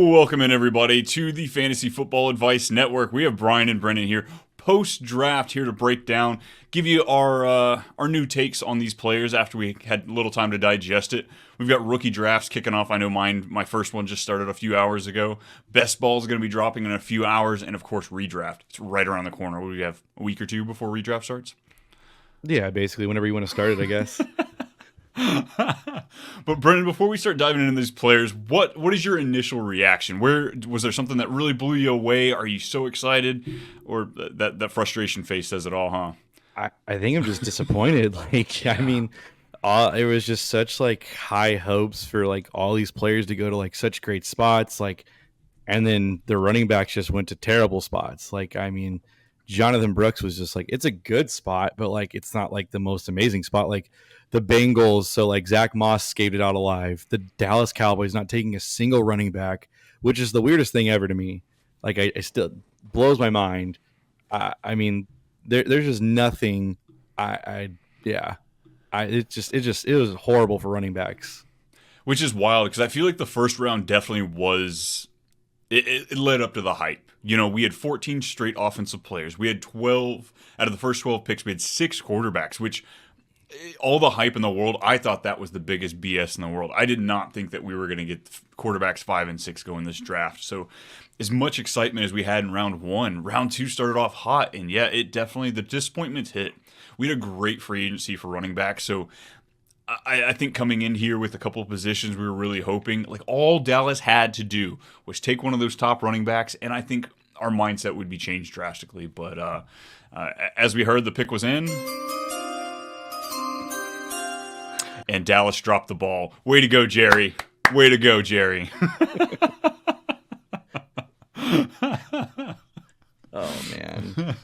Welcome in, everybody, to the Fantasy Football Advice Network. We have Brian and Brennan here, post-draft, here to break down, give you our new takes on these players after we had a little time to digest it. We've got rookie drafts kicking off. I know my first one just started a few hours ago. Best ball is going to be dropping in a few hours, and of course, redraft. It's right around the corner. We have a week or two before redraft starts. Yeah, basically, whenever you want to start it, I guess. But Brendan, before we start diving into these players, what is your initial reaction? Where was there something that really blew you away? Are you so excited, or that frustration face says it all, huh? I think I'm just disappointed. It was just such high hopes for all these players to go to such great spots, and then the running backs just went to terrible spots. Jonathan Brooks was just it's a good spot, but it's not the most amazing spot. The Bengals, so Zach Moss skated out alive. The Dallas Cowboys not taking a single running back, which is the weirdest thing ever to me. I still blows my mind. There's just nothing. It was horrible for running backs. Which is wild because I feel like the first round definitely was. It led up to the hype. You know, we had 14 straight offensive players. We had 12 out of the first 12 picks. We had 6 quarterbacks, which all the hype in the world, I thought that was the biggest BS in the world. I did not think that we were going to get quarterbacks 5 and 6 going this draft. So as much excitement as we had in round 1, round 2 started off hot. And yeah, the disappointments hit. We had a great free agency for running back. So I think coming in here with a couple of positions, we were really hoping, all Dallas had to do was take one of those top running backs, and I think our mindset would be changed drastically. But as we heard, the pick was in, and Dallas dropped the ball. Way to go, Jerry. Way to go, Jerry. Oh, man.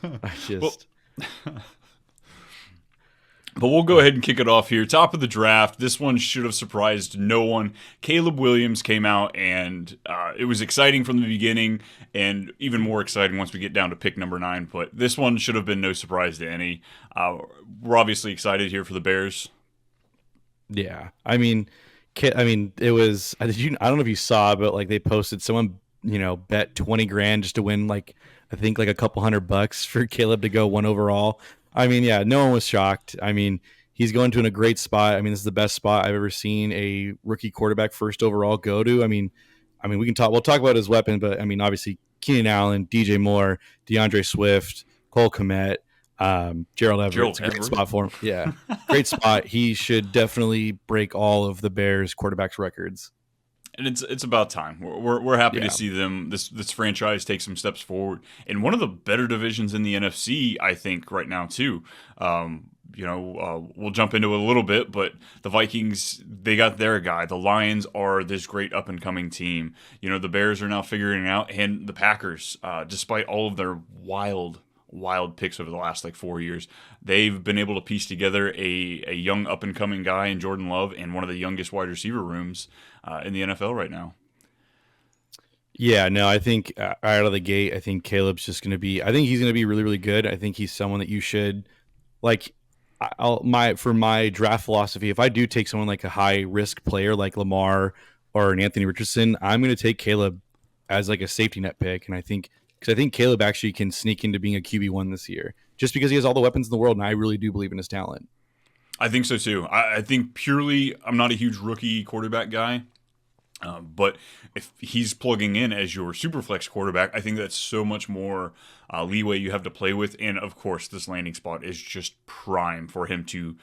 But we'll go ahead and kick it off here. Top of the draft. This one should have surprised no one. Caleb Williams came out, and it was exciting from the beginning, and even more exciting once we get down to pick number 9. But this one should have been no surprise to any. We're obviously excited here for the Bears. Yeah, it was. I don't know if you saw, but they posted someone bet $20,000 just to win I think a couple $100 for Caleb to go 1 overall. No one was shocked. He's going to in a great spot. This is the best spot I've ever seen a rookie quarterback first overall go to. We'll talk about his weapon, but obviously Keenan Allen, DJ Moore, DeAndre Swift, Cole Kmet, Gerald Everett. It's a great spot for him. Yeah, great spot. He should definitely break all of the Bears quarterbacks records. And it's about time. We're happy to see them. This franchise take some steps forward in one of the better divisions in the NFC. I think right now too. We'll jump into it a little bit, but the Vikings, they got their guy. The Lions are this great up and coming team. The Bears are now figuring it out, and the Packers, despite all of their wild picks over the last 4 years, they've been able to piece together a young up and coming guy in Jordan Love and one of the youngest wide receiver rooms in the NFL right now. Yeah, no, I think right out of the gate, I think Caleb's just going to be. I think he's going to be really, really good. I think he's someone that you should for my draft philosophy. If I do take someone a high risk player like Lamar or an Anthony Richardson, I'm going to take Caleb as a safety net pick, and I think. Because I think Caleb actually can sneak into being a QB1 this year, just because he has all the weapons in the world, and I really do believe in his talent. I think so too. I think purely, I'm not a huge rookie quarterback guy, but if he's plugging in as your superflex quarterback, I think that's so much more leeway you have to play with, and of course, this landing spot is just prime for him to.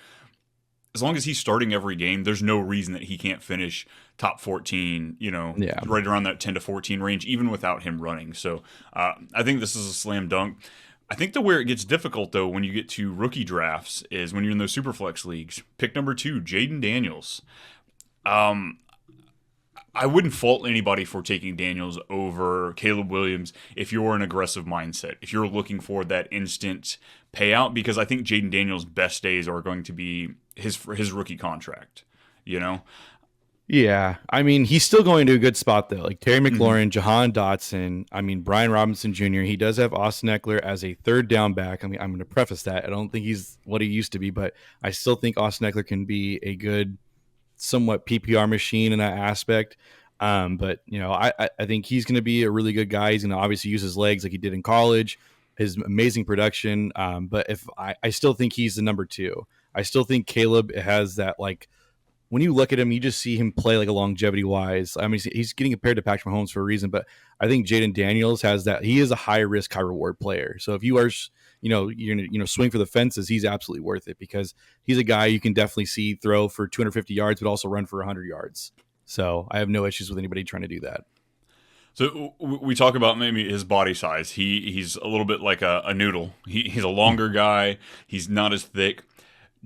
As long as he's starting every game, there's no reason that he can't finish top 14, right around that 10 to 14 range, even without him running. So I think this is a slam dunk. I think where it gets difficult, though, when you get to rookie drafts is when you're in those Superflex leagues. Pick number 2, Jaden Daniels. I wouldn't fault anybody for taking Daniels over Caleb Williams if you're an aggressive mindset, if you're looking for that instant payout, because I think Jaden Daniels' best days are going to be his rookie contract, Yeah, he's still going to a good spot, though. Terry McLaurin, Jahan Dotson, Brian Robinson Jr., he does have Austin Eckler as a third down back. I'm going to preface that. I don't think he's what he used to be, but I still think Austin Eckler can be a good, somewhat PPR machine in that aspect. But I think he's going to be a really good guy. He's going to obviously use his legs like he did in college, his amazing production. But if I still think he's the number two. I still think Caleb has that, like, when you look at him, you just see him play like a longevity wise. I mean, he's getting compared to Patrick Mahomes for a reason, but I think Jaden Daniels has that. He is a high risk, high reward player. So if you are, you're gonna swing for the fences, he's absolutely worth it because he's a guy you can definitely see throw for 250 yards, but also run for 100 yards. So I have no issues with anybody trying to do that. So we talk about maybe his body size. He's a little bit like a noodle. He's a longer guy. He's not as thick.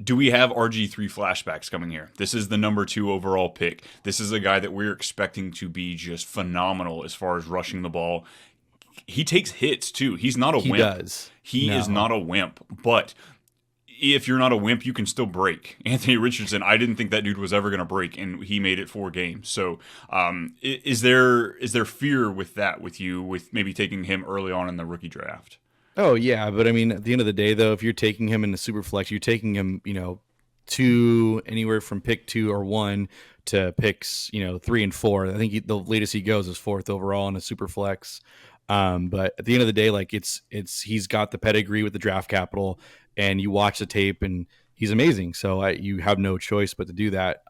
Do we have RG3 flashbacks coming here? This is the number 2 overall pick. This is a guy that we're expecting to be just phenomenal as far as rushing the ball. He takes hits too. He's not a wimp. He is not a wimp. But if you're not a wimp, you can still break. Anthony Richardson, I didn't think that dude was ever going to break, and he made it 4 games. So is there fear with that with you, with maybe taking him early on in the rookie draft? Oh yeah, but I mean, at the end of the day, though, if you're taking him in the super flex, you're taking him, anywhere from pick 2 or 1 to picks, 3 and 4. I think the latest he goes is 4th overall in a super flex. But at the end of the day, like he's got the pedigree with the draft capital, and you watch the tape, and he's amazing. So you have no choice but to do that.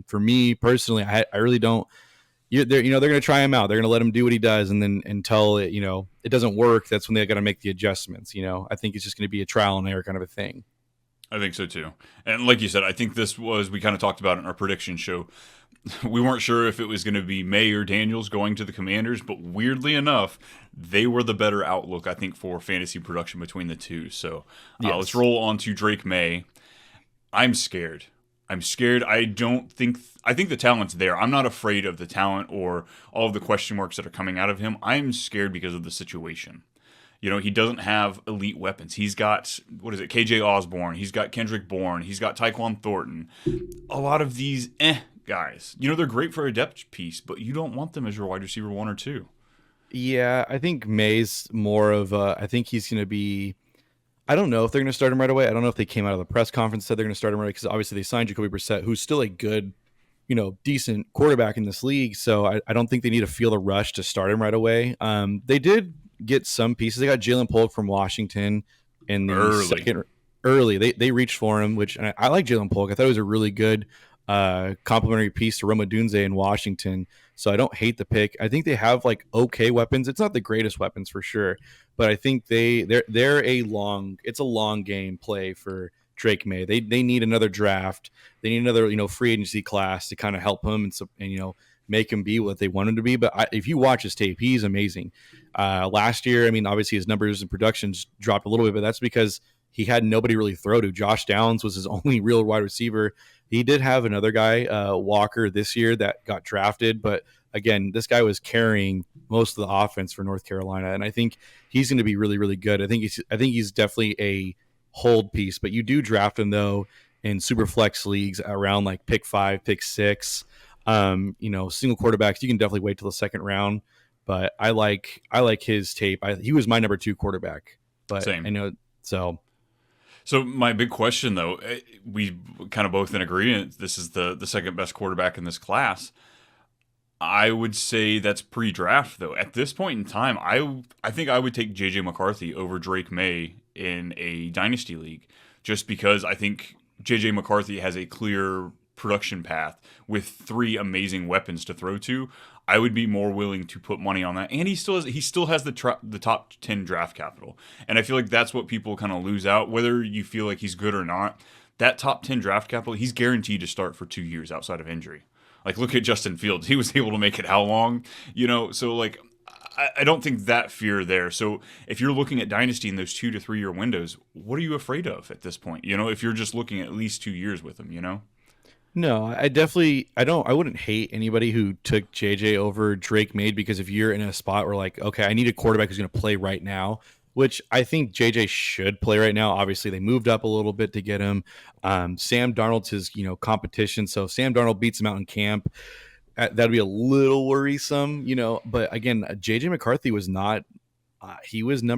For me personally, I really don't. They're going to try him out. They're going to let him do what he does, and then until it doesn't work, that's when they got to make the adjustments. I think it's just going to be a trial and error kind of a thing. I think so too. And like you said, I think we kind of talked about it in our prediction show. We weren't sure if it was going to be May or Daniels going to the Commanders, but weirdly enough, they were the better outlook, I think, for fantasy production between the two. So yes. Let's roll on to Drake May. I'm scared. I think the talent's there. I'm not afraid of the talent or all of the question marks that are coming out of him. I'm scared because of the situation. He doesn't have elite weapons. He's got, KJ Osborne. He's got Kendrick Bourne. He's got Tyquan Thornton. A lot of these guys. They're great for a depth piece, but you don't want them as your wide receiver 1 or 2. Yeah, I think May's more of I think he's going to be, I don't know if they're going to start him right away. I don't know if they came out of the press conference and said they're going to start him right because obviously they signed Jacoby Brissett, who's still a good, decent quarterback in this league. So I don't think they need to feel the rush to start him right away. They did get some pieces. They got Jalen Polk from Washington in the second early. They reached for him, which I like Jalen Polk. I thought it was a really good complimentary piece to Roma Dunze in Washington. So I don't hate the pick. I think they have like okay weapons. It's not the greatest weapons for sure, but I think they're a long game play for Drake May. They need another draft. They need another free agency class to kind of help him and make him be what they want him to be. But if you watch his tape, he's amazing. Last year, I mean, obviously his numbers and productions dropped a little bit, but that's because he had nobody really throw to. Josh Downs was his only real wide receiver. He did have another guy, Walker, this year that got drafted, but again, this guy was carrying most of the offense for North Carolina, and I think he's going to be really, really good. I think he's definitely a hold piece, but you do draft him though in super flex leagues around like pick 5, pick 6. Single quarterbacks, you can definitely wait till the second round. But I like his tape. He was my number 2 quarterback, but Same. I know so. So my big question, though, we kind of both in agreement. This is the second best quarterback in this class. I would say that's pre-draft, though. At this point in time, I think I would take J.J. McCarthy over Drake May in a dynasty league, just because I think J.J. McCarthy has a clear production path with 3 amazing weapons to throw to. I would be more willing to put money on that, and he still has the top 10 draft capital, and I feel like that's what people kind of lose out. Whether you feel like he's good or not, that top 10 draft capital, he's guaranteed to start for 2 years outside of injury. Like, look at Justin Fields; he was able to make it how long? So like, I don't think that fear there. So if you're looking at dynasty in those 2 to 3 year windows, what are you afraid of at this point? If you're just looking at least 2 years with him, No, I wouldn't hate anybody who took JJ over Drake May, because if you're in a spot where like, okay, I need a quarterback who's going to play right now, which I think JJ should play right now. Obviously they moved up a little bit to get him. Sam Darnold's his, competition. So if Sam Darnold beats him out in camp, that'd be a little worrisome, but again, JJ McCarthy was not, he was I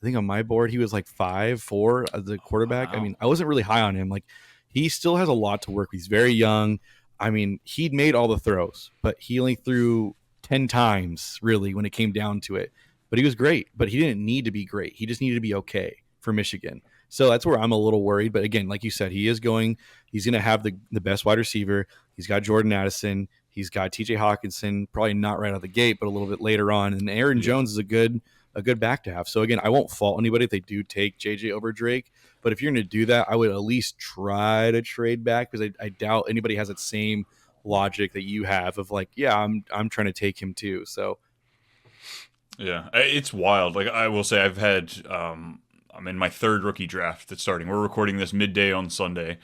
think on my board, he was like 5-4 as the quarterback. Wow. I mean, I wasn't really high on him. Like, he still has a lot to work with. He's very young. I mean, he'd made all the throws, but he only threw 10 times really when it came down to it. But he was great, but he didn't need to be great. He just needed to be okay for Michigan. So that's where I'm a little worried. But again, like you said, he's going to have the best wide receiver. He's got Jordan Addison. He's got TJ Hawkinson, probably not right out of the gate, but a little bit later on. And Aaron Jones is a good back to have. So again, I won't fault anybody if they do take JJ over Drake. But if you're going to do that, I would at least try to trade back, because I doubt anybody has that same logic that you have of like, yeah, I'm trying to take him too. So yeah, it's wild. Like I will say, I'm in my third rookie draft that's starting. We're recording this midday on Sunday,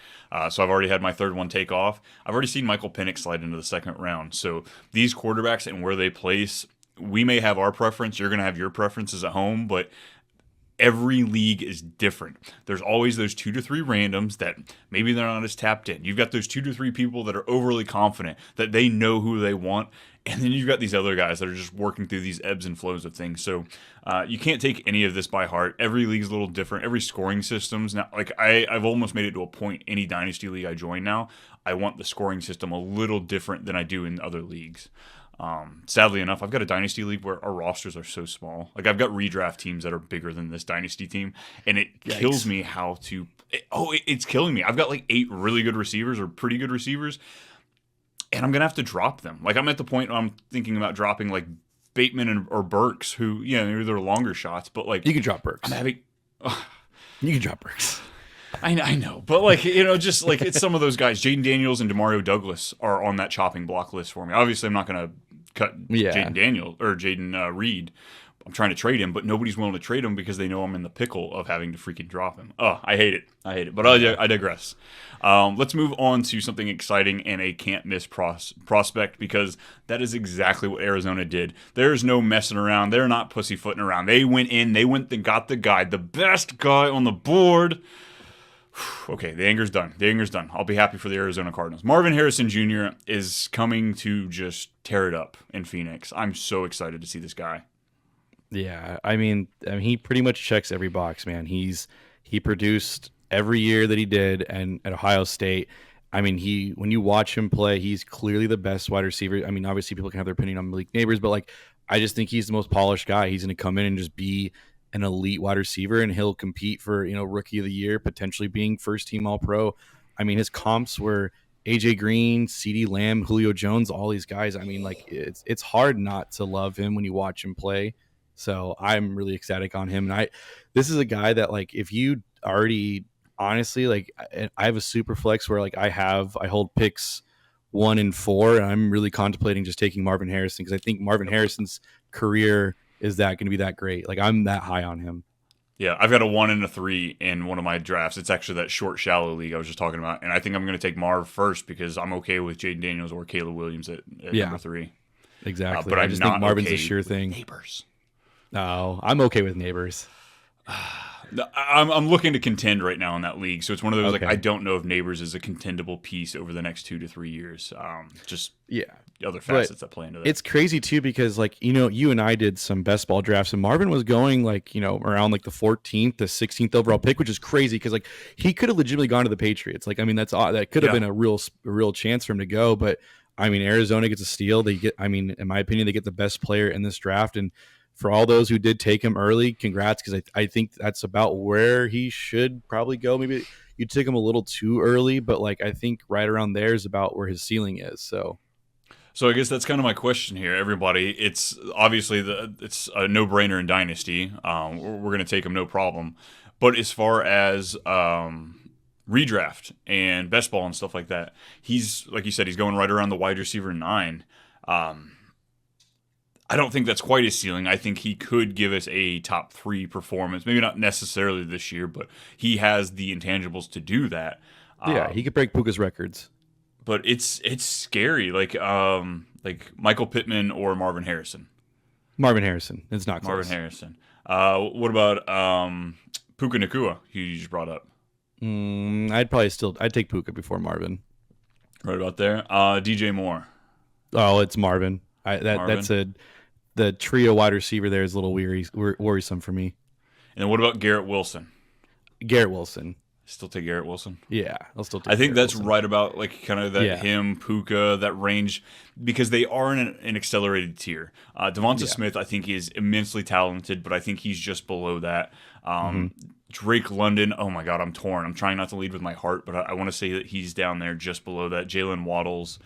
so I've already had my third one take off. I've already seen Michael Penix slide into the second round. So these quarterbacks and where they place, we may have our preference. You're going to have your preferences at home, but every league is different. There's always those 2 to 3 randoms that maybe they're not as tapped in. You've got those 2 to 3 people that are overly confident that they know who they want. And then you've got these other guys that are just working through these ebbs and flows of things. So you can't take any of this by heart. Every league's a little different. Every scoring system's now, like I've almost made it to a point, any dynasty league I join now, I want the scoring system a little different than I do in other leagues. Sadly enough, I've got a dynasty league where our rosters are so small. Like I've got redraft teams that are bigger than this dynasty team, and it kills me how to. It's killing me. I've got like 8 really good receivers or pretty good receivers, and I'm gonna have to drop them. Like I'm at the point where I'm thinking about dropping like Bateman or Burks, who they're longer shots, but like you can drop Burks. I'm having. You can drop Burks. I know, but like just like it's some of those guys. Jaden Daniels and Demario Douglas are on that chopping block list for me. Obviously, I'm not going to cut Jaden Daniels or Jaden Reed. I'm trying to trade him, but nobody's willing to trade him because they know I'm in the pickle of having to freaking drop him. Oh, I hate it. But I digress. Let's move on to something exciting and a can't miss prospect, because that is exactly what Arizona did. There's no messing around. They're not pussyfooting around. They went in. They went and got the guy, the best guy on the board. Okay, the anger's done. I'll be happy for the Arizona Cardinals. Marvin Harrison Jr. is coming to just tear it up in Phoenix. I'm so excited to see this guy. Yeah, I mean, he pretty much checks every box, man. He produced every year that he did, and at Ohio State, I mean, when you watch him play, he's clearly the best wide receiver. I mean, obviously people can have their opinion on Malik Neighbors, but like, I just think he's the most polished guy. He's going to come in and just be an elite wide receiver, and he'll compete for, rookie of the year, potentially being first team all pro. I mean, his comps were AJ Green, CeeDee Lamb, Julio Jones, all these guys. I mean, like it's hard not to love him when you watch him play. So I'm really ecstatic on him. And this is a guy that, like, if you already, honestly, like, I have a super flex where like I hold picks 1 and 4, and I'm really contemplating just taking Marvin Harrison, because I think Marvin Harrison's career is that going to be that great. Like, I'm that high on him. Yeah, I've got a 1 and a 3 in one of my drafts. It's actually that short, shallow league I was just talking about. And I think I'm going to take Marv first because I'm okay with Jaden Daniels or Caleb Williams at number 3. Exactly. But I just think Marvin's a sure thing. Neighbors. No, I'm okay with Neighbors. I'm looking to contend right now in that league. So it's one of those, okay. like, I don't know if Neighbors is a contendable piece over the next 2 to 3 years. Just other facets that play into that. It's crazy too, because like, you and I did some best ball drafts, and Marvin was going like, around like the 14th to 16th overall pick, which is crazy because like he could have legitimately gone to the Patriots. Like, I mean, that could have been a real chance for him to go, but I mean, Arizona gets a steal. They get, I mean, in my opinion, they get the best player in this draft. And for all those who did take him early, congrats, because I think that's about where he should probably go. Maybe you took him a little too early, but like I think right around there is about where his ceiling is. So I guess that's kind of my question here, everybody. It's obviously it's a no-brainer in Dynasty. We're going to take him no problem. But as far as redraft and best ball and stuff like that, he's, like you said, he's going right around the wide receiver 9. I don't think that's quite his ceiling. I think he could give us a top 3 performance. Maybe not necessarily this year, but he has the intangibles to do that. Yeah, he could break Puka's records. But it's scary, like Michael Pittman or Marvin Harrison. Marvin Harrison. It's not close. Marvin Harrison. What about Puka Nacua, who you just brought up? I'd take Puka before Marvin. Right about there. DJ Moore. Oh, it's Marvin. That's the trio wide receiver there is a little worrisome for me. And then what about Garrett Wilson? Garrett Wilson. Still take Garrett Wilson. Yeah, I'll still take. I think Garrett that's Wilson. right about like kind of that him, Puka, that range, because they are in an accelerated tier. Devonta Smith, I think, is immensely talented, but I think he's just below that. Drake London, oh my God, I'm torn. I'm trying not to lead with my heart, but I want to say that he's down there just below that. Jalen Waddles,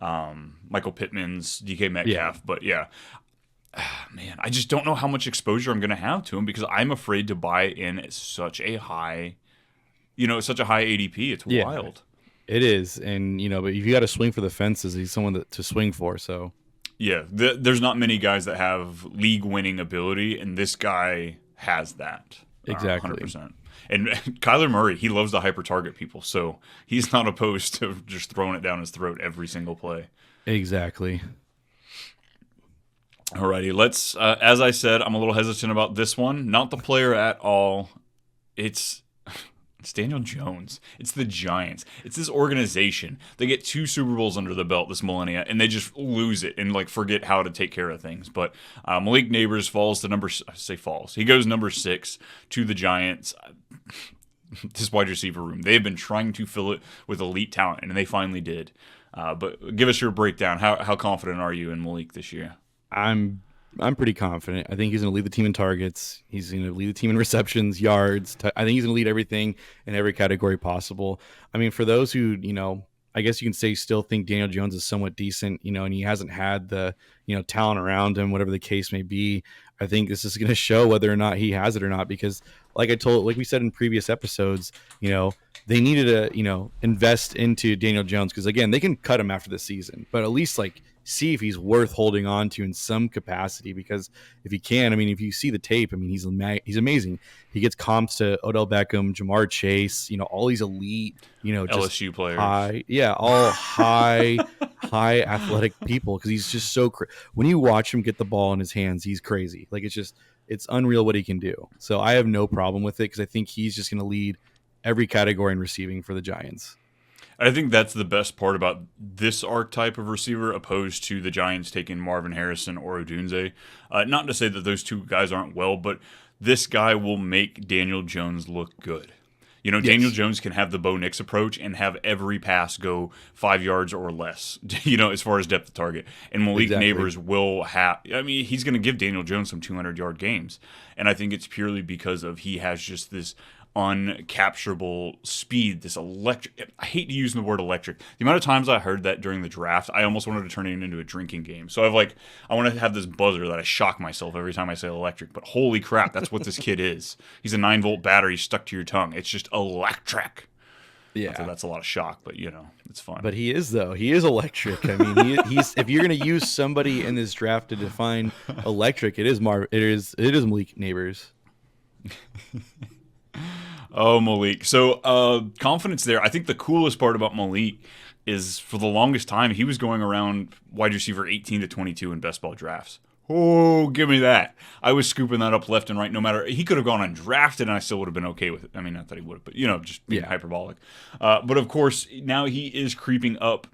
Michael Pittman's, DK Metcalf, but yeah. Man, I just don't know how much exposure I'm going to have to him because I'm afraid to buy in at such a high, such a high ADP. It's wild. It is, and but if you got to swing for the fences, he's someone to swing for. So, yeah, there's not many guys that have league-winning ability, and this guy has that. Exactly, 100%. And Kyler Murray, he loves to hyper-target people, so he's not opposed to just throwing it down his throat every single play. Exactly. Alrighty, let's. As I said, I'm a little hesitant about this one. Not the player at all. It's Daniel Jones. It's the Giants. It's this organization. They get 2 Super Bowls under the belt this millennia, and they just lose it and forget how to take care of things. But Malik Neighbors falls to He goes number 6 to the Giants. This wide receiver room. They have been trying to fill it with elite talent, and they finally did. But give us your breakdown. How confident are you in Malik this year? I'm pretty confident. I think he's going to lead the team in targets. He's going to lead the team in receptions, yards. I think he's going to lead everything in every category possible. I mean, for those who, I guess you can say still think Daniel Jones is somewhat decent, and he hasn't had the, talent around him, whatever the case may be. I think this is going to show whether or not he has it or not, because like we said in previous episodes, they needed to, invest into Daniel Jones because, again, they can cut him after the season, but at least see if he's worth holding on to in some capacity, because if he can, if you see the tape, he's amazing. He gets comps to Odell Beckham, Jamar Chase, all these elite, LSU players. All high athletic people, because he's just so when you watch him get the ball in his hands, he's crazy. It's unreal what he can do. So I have no problem with it because I think he's just going to lead every category in receiving for the Giants. I think that's the best part about this archetype of receiver opposed to the Giants taking Marvin Harrison or Odunze. Not to say that those 2 guys aren't well, but this guy will make Daniel Jones look good. Yes. Daniel Jones can have the Bo Nix approach and have every pass go 5 yards or less, as far as depth of target. And Malik Neighbors will have, he's going to give Daniel Jones some 200-yard games. And I think it's purely because he has just this uncapturable speed, this electric. I hate to use the word electric. The amount of times I heard that during the draft, I almost wanted to turn it into a drinking game. So I want to have this buzzer that I shock myself every time I say electric. But holy crap, that's what this kid is. He's a 9-volt battery stuck to your tongue. It's just electric. Yeah, that's a lot of shock, but it's fun. But he is electric. He's if you're going to use somebody in this draft to define electric, it is Malik Neighbors. Oh, Malik. So confidence there. I think the coolest part about Malik is for the longest time, he was going around wide receiver 18 to 22 in best ball drafts. Oh, give me that. I was scooping that up left and right. No matter, he could have gone undrafted and I still would have been okay with it. Not that he would have, but just being hyperbolic. But of course, now he is creeping up.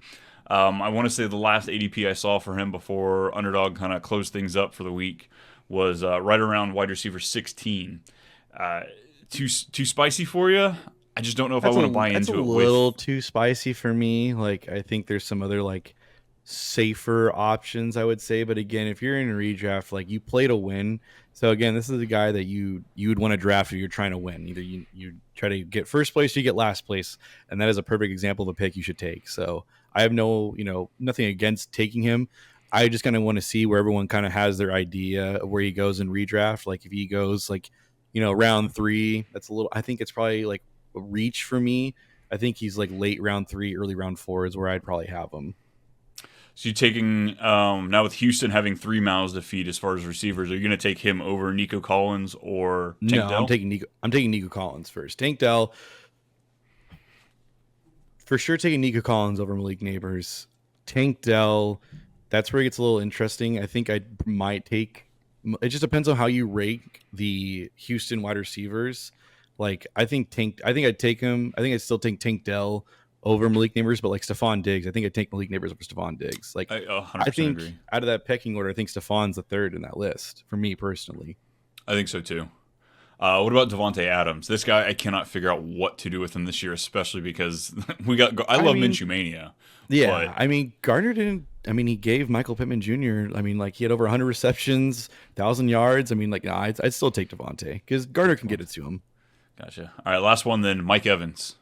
I want to say the last ADP I saw for him before Underdog kind of closed things up for the week was right around wide receiver 16. Too spicy for you? I just don't know if I want to buy into it. That's a little too spicy for me. I think there's some other safer options, I would say. But again, if you're in a redraft, you play to win. So again, this is a guy that you would want to draft if you're trying to win. Either you try to get first place or you get last place, and that is a perfect example of a pick you should take. So I have nothing against taking him. I just kind of want to see where everyone kind of has their idea of where he goes in redraft. If he goes round 3, that's a little. I think it's probably a reach for me. I think he's late round 3, early round 4 is where I'd probably have him. So you're taking now with Houston having 3 mouths to feed as far as receivers, are you going to take him over Nico Collins or Tank Dell? I'm taking Nico Collins first. Tank Dell, for sure, taking Nico Collins over Malik Neighbors. Tank Dell, that's where it gets a little interesting. I think I might take. It just depends on how you rank the Houston wide receivers. I think I'd take him. I think I'd still take Tank Dell over Malik Neighbors, but Stephon Diggs, I think I'd take Malik Neighbors over Stephon Diggs. I 100% think agree. Out of that pecking order, I think Stephon's the third in that list for me personally. I think so too. What about Devontae Adams? This guy, I cannot figure out what to do with him this year, especially because I love Minshew Mania. Yeah, But I mean, Gardner didn't. I mean, he gave Michael Pittman Jr. I mean, like he had over 100 receptions, 1,000 yards. I mean, like, nah, I'd still take Devontae because Gardner can get it to him. gotcha. All right, last one then. Mike Evans.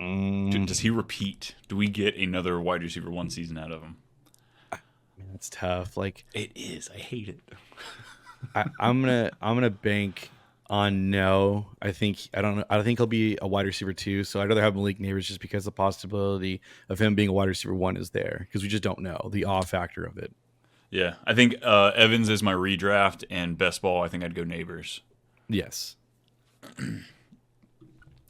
Mm, Does he repeat? Do we get another wide receiver one season out of him? man, that's tough. Like, It is. I hate it. I'm gonna bank on no. I don't know. I think he'll be a wide receiver too. So I'd rather have Malik Neighbors just because the possibility of him being a wide receiver one is there because we just don't know the awe factor of it. Yeah, I think Evans is my redraft, and best ball, I think I'd go Neighbors. Yes.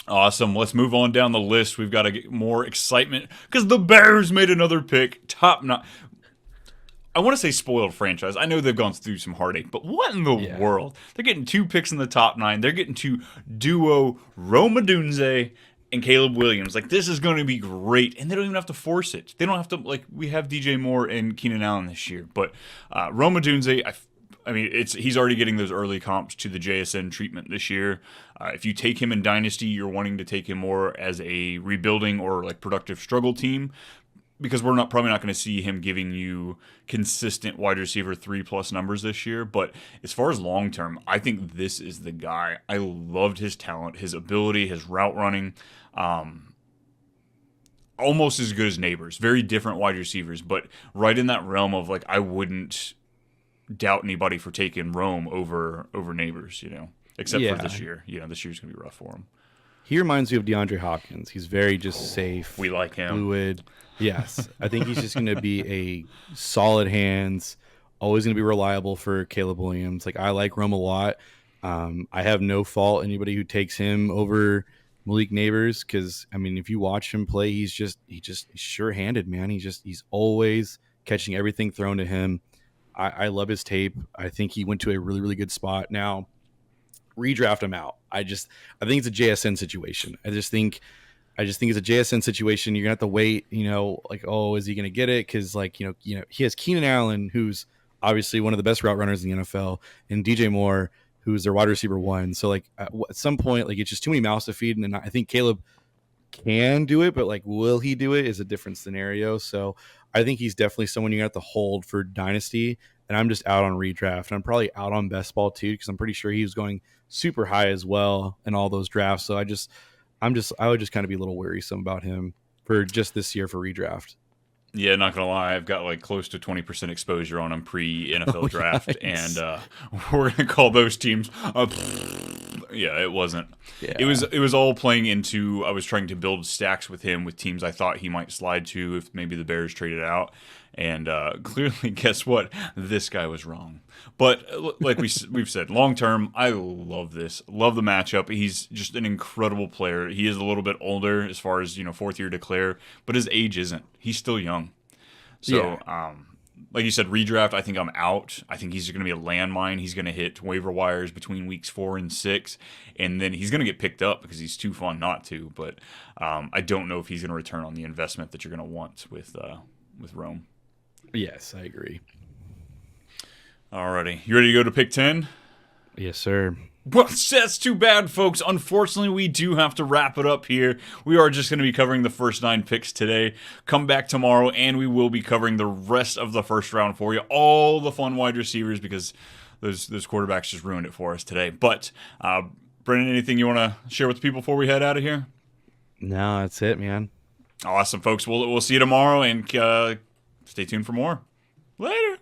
Awesome. Let's move on down the list. We've got to get more excitement because the Bears made another pick. Top notch. I want to say spoiled franchise. I know they've gone through some heartache, but what in the world? They're getting 2 picks in the top 9. They're getting to duo Rome Odunze and Caleb Williams. Like, this is going to be great, and they don't even have to force it. They don't have to, like, we have DJ Moore and Keenan Allen this year, but Rome Odunze, I mean, he's already getting those early comps to the JSN treatment this year. If you take him in Dynasty, you're wanting to take him more as a rebuilding or like productive struggle team because we're probably not going to see him giving you consistent wide receiver 3+ numbers this year. But as far as long term, I think this is the guy. I loved his talent, his ability, his route running. Almost as good as Neighbors. Very different wide receivers, but right in that realm of like I wouldn't doubt anybody for taking Rome over Neighbors, except for this year. This year's going to be rough for him. He reminds me of DeAndre Hopkins. He's very just safe. We like him. Fluid. Yes. I think he's just going to be a solid hands, always going to be reliable for Caleb Williams. Like, I like Rome a lot. I have no fault anybody who takes him over Malik Neighbors because, I mean, if you watch him play, he's sure-handed, man. He's always catching everything thrown to him. I love his tape. I think he went to a really, really good spot. Now, redraft him out. I think it's a JSN situation. I just think it's a JSN situation. You're gonna have to wait. Like, oh, is he gonna get it? Because he has Keenan Allen, who's obviously one of the best route runners in the NFL, and DJ Moore, who's their wide receiver 1. So like at some point, like it's just too many mouths to feed. And I think Caleb can do it, but like, will he do it is a different scenario. So I think he's definitely someone you have to hold for Dynasty. And I'm just out on redraft. And I'm probably out on best ball too, because I'm pretty sure he was going super high as well in all those drafts. So I would just kind of be a little worrisome about him for just this year for redraft. Yeah, not gonna lie, I've got like close to 20% exposure on him pre-NFL draft, nice. and we're gonna call those teams. Yeah, it wasn't. Yeah. It was all playing into. I was trying to build stacks with him with teams I thought he might slide to if maybe the Bears traded out, and clearly, guess what? This guy was wrong. But like we've said, long term, I love this. Love the matchup. He's just an incredible player. He is a little bit older as far as 4th year declare, but his age isn't. He's still young. So, like you said, redraft, I think I'm out. I think he's going to be a landmine. He's going to hit waiver wires between weeks 4 and 6, and then he's going to get picked up because he's too fun not to. But I don't know if he's going to return on the investment that you're going to want with Rome. Yes, I agree. Alrighty, you ready to go to pick 10? Yes, sir. Well, that's too bad, folks. Unfortunately, we do have to wrap it up here. We are just going to be covering the first 9 picks today. Come back tomorrow, and we will be covering the rest of the first round for you. All the fun wide receivers, because those quarterbacks just ruined it for us today. But, Brennan, anything you want to share with the people before we head out of here? No, that's it, man. Awesome, folks. We'll see you tomorrow, and stay tuned for more. Later.